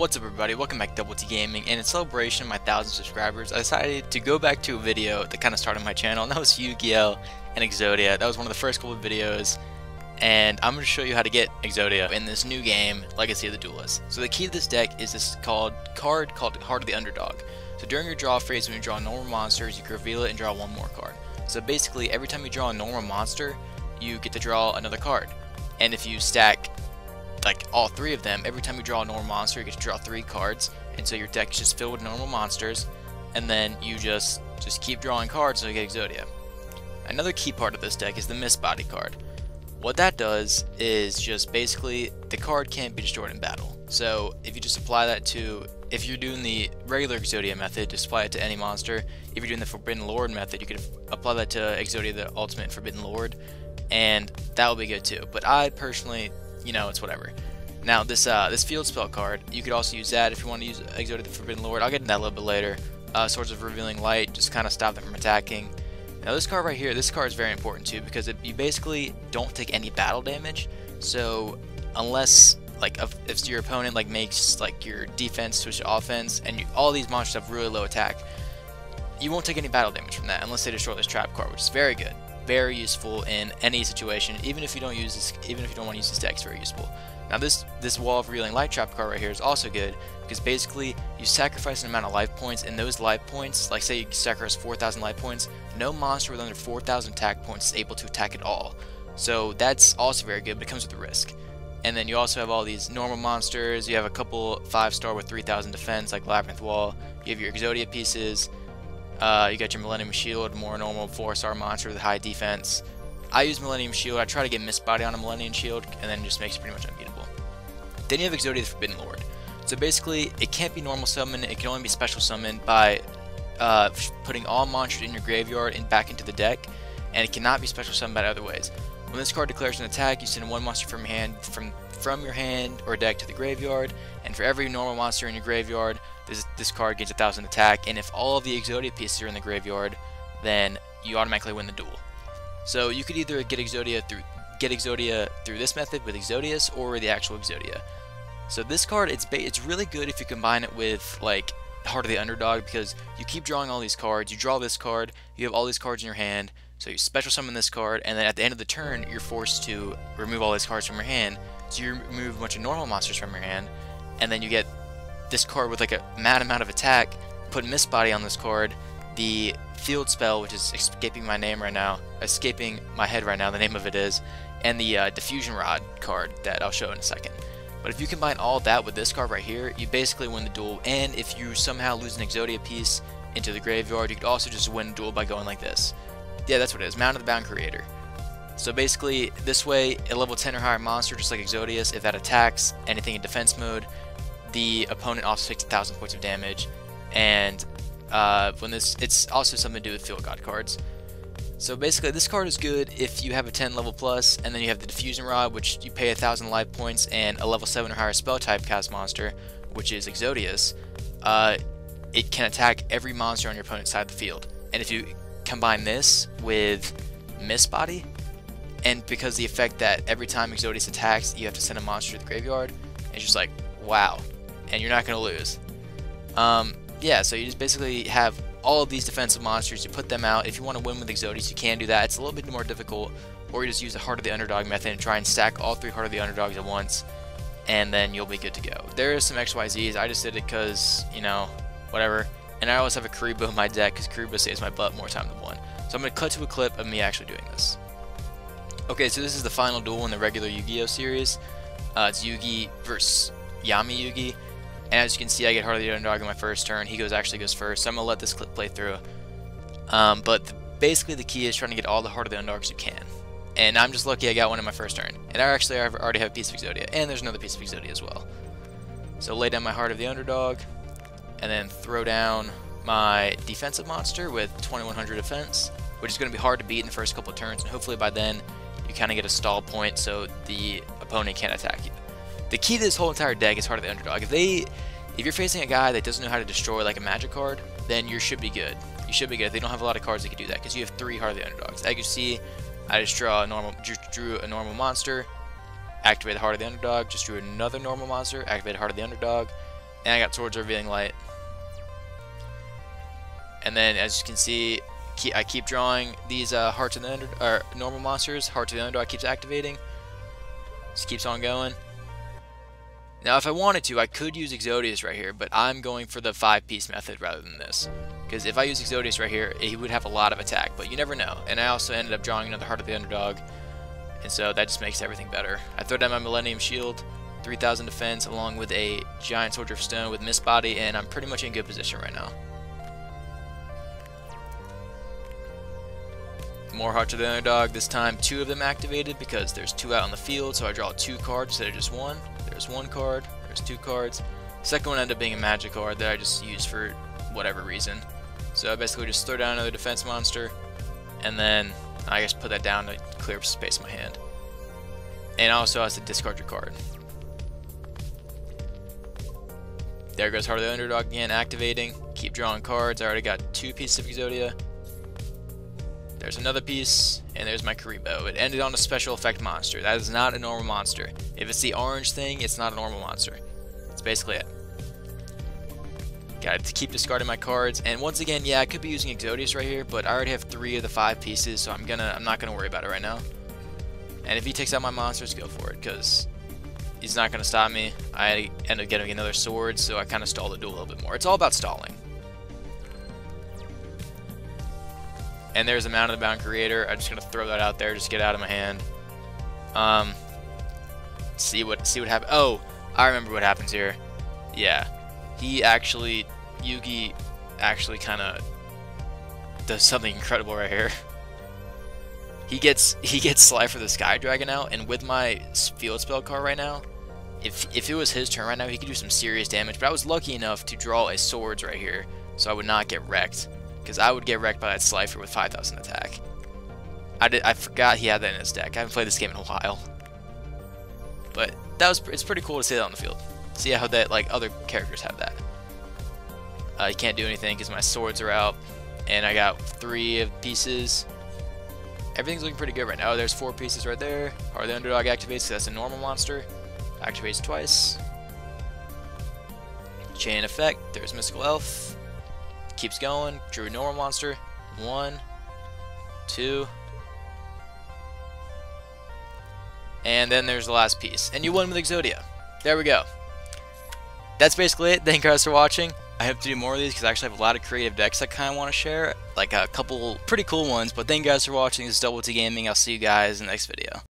What's up everybody, welcome back to Double T Gaming, and in celebration of my 1,000 subscribers, I decided to go back to a video that kind of started my channel, and that was Yu-Gi-Oh! And EXODIA. That was one of the first couple of videos, and I'm going to show you how to get EXODIA in this new game, Legacy of the Duelist. So the key to this deck is this card called Heart of the Underdog. So during your draw phase, when you draw normal monsters, you can reveal it and draw one more card. So basically, every time you draw a normal monster, you get to draw another card. And if you stack like all three of them, every time you draw a normal monster, you get to draw 3 cards, and so your deck is just filled with normal monsters, and then you just keep drawing cards until you get EXODIA. Another key part of this deck is the Miss Body card. What that does is just basically the card can't be destroyed in battle. So if you just apply that to, if you're doing the regular EXODIA method, just apply it to any monster. If you're doing the Forbidden Lord method, you could apply that to EXODIA, the ultimate Forbidden Lord, and that will be good too. But I personally, you know, it's whatever. Now this field spell card, you could also use that if you want to use EXODIA the Forbidden Lord. I'll get into that a little bit later. Swords of Revealing Light, just kind of stop them from attacking. Now this card right here, this card is very important too, because you basically don't take any battle damage. So unless if your opponent makes your defense switch to offense, and all these monsters have really low attack, you won't take any battle damage from that unless they destroy this trap card, which is very good. Very useful in any situation, even if you don't use this, even if you don't want to use this deck, it's very useful. Now this Wall of Revealing Light trap card right here is also good, because basically you sacrifice an amount of life points, and those life points, like say you sacrifice 4,000 life points, no monster with under 4,000 attack points is able to attack at all. So that's also very good, but it comes with a risk. And then you also have all these normal monsters. You have a couple 5-star with 3,000 defense like Labyrinth Wall. You have your EXODIA pieces. You got your Millennium Shield, more normal 4-star monster with high defense. I use Millennium Shield. I try to get Miss Body on a Millennium Shield, and then it just makes it pretty much unbeatable. Then you have EXODIA the Forbidden Lord. So basically, it can't be normal summon. It can only be special summoned by putting all monsters in your graveyard and back into the deck, and it cannot be special summoned by other ways. When this card declares an attack, you send one monster from your hand or deck to the graveyard, and for every normal monster in your graveyard, this card gains 1,000 attack, and if all of the EXODIA pieces are in the graveyard, then you automatically win the duel. So you could either get EXODIA through this method with EXODIUS, or the actual EXODIA. So this card, it's really good if you combine it with Heart of the Underdog, because you keep drawing all these cards. You draw this card, you have all these cards in your hand, so you special summon this card, and then at the end of the turn, you're forced to remove all these cards from your hand. So you remove a bunch of normal monsters from your hand, and then you get this card with a mad amount of attack. Put Miss Body on this card, the field spell, which is escaping my head right now, the name of it is, and the Diffusion Rod card that I'll show in a second. But if you combine all that with this card right here, you basically win the duel. And if you somehow lose an EXODIA piece into the graveyard, you could also just win the duel by going like this. Yeah, that's what it is, Mound of the Bound Creator. So basically, this way, a level 10 or higher monster, just like EXODIUS, if that attacks anything in defense mode, the opponent also takes 1,000 points of damage. And it's also something to do with Field God cards. So basically, this card is good if you have a 10 level plus, and then you have the Diffusion Rod, which you pay 1,000 life points, and a level 7 or higher spell type cast monster, which is EXODIUS. It can attack every monster on your opponent's side of the field. And if you combine this with Miss Body, and because the effect that every time EXODIUS attacks, you have to send a monster to the graveyard, it's just like, wow, and you're not going to lose. Yeah, so you just basically have all of these defensive monsters, you put them out. If you want to win with EXODIUS, you can do that. It's a little bit more difficult, or you just use the Heart of the Underdog method and try and stack all 3 Heart of the Underdogs at once, and then you'll be good to go. There is some XYZs. I just did it because, you know, whatever. And I always have a Karibo in my deck, because Karibo saves my butt more time than one. So I'm going to cut to a clip of me actually doing this. Okay, so this is the final duel in the regular Yu-Gi-Oh series. It's Yugi versus Yami Yugi. And as you can see, I get Heart of the Underdog in my first turn. He actually goes first, so I'm going to let this clip play through. But basically the key is trying to get all the Heart of the Underdogs you can. And I'm just lucky I got one in my first turn. And I already have a piece of EXODIA, and there's another piece of EXODIA as well. So lay down my Heart of the Underdog, and then throw down my defensive monster with 2100 defense, which is going to be hard to beat in the first couple of turns, and hopefully by then you kind of get a stall point so the opponent can't attack you. The key to this whole entire deck is Heart of the Underdog. If you're facing a guy that doesn't know how to destroy a magic card, then you should be good. You should be good. If they don't have a lot of cards that can do that, because you have 3 Heart of the Underdogs. As you see, I just drew a normal monster, activated Heart of the Underdog, just drew another normal monster, activated Heart of the Underdog, And I got Swords Revealing Light. And then, as you can see, I keep drawing these Hearts of the or normal monsters. Hearts of the Underdog keeps activating. Just keeps on going. Now, if I wanted to, I could use Exodius right here, but I'm going for the 5-piece method rather than this. Because if I use Exodius right here, he would have a lot of attack, but you never know. And I also ended up drawing another Heart of the Underdog, and so that just makes everything better. I throw down my Millennium Shield, 3000 defense, along with a Giant Soldier of Stone with Mist Body, and I'm pretty much in good position right now. More Hearts of the Underdog, this time 2 of them activated because there's 2 out on the field, so I draw 2 cards instead of just 1. There's 1 card, there's 2 cards. Second one ended up being a magic card that I just used for whatever reason. So I basically just throw down another defense monster, and then I just put that down to clear up space in my hand. And also has to discard your card. There goes Heart of the Underdog again, activating. Keep drawing cards. I already got 2 pieces of Exodia. There's another piece, and there's my Karibo. It ended on a special effect monster. That is not a normal monster. If it's the orange thing, it's not a normal monster. That's basically it. Got to keep discarding my cards, and once again, yeah, I could be using Exodius right here, but I already have 3 of the 5 pieces, so I'm not gonna worry about it right now. And if he takes out my monsters, go for it, because he's not gonna stop me. I end up getting another sword, so I kind of stall the duel a little bit more. It's all about stalling. And there's a Mountain of the Bound Creator. I'm just gonna throw that out there, just get it out of my hand. See what happens. Oh, I remember what happens here. Yeah, Yugi actually kind of does something incredible right here. He gets Slifer the Sky Dragon out, and with my field spell card right now, if it was his turn right now, he could do some serious damage. But I was lucky enough to draw a Swords right here, so I would not get wrecked. Because I would get wrecked by that Slifer with 5,000 attack. I forgot he had that in his deck. I haven't played this game in a while. But it's pretty cool to see that on the field. See how that other characters have that. You can't do anything because my swords are out, and I got 3 of pieces. Everything's looking pretty good right now. Oh, there's 4 pieces right there. Heart of the Underdog activates, so that's a normal monster. Activates twice. Chain effect. There's Mystical Elf. Keeps going. Drew a normal monster. 1, 2, and then there's the last piece. And you won with Exodia. There we go. That's basically it. Thank you guys for watching. I hope to do more of these because I actually have a lot of creative decks I kind of want to share. Like a couple pretty cool ones. But thank you guys for watching. This is Double T Gaming. I'll see you guys in the next video.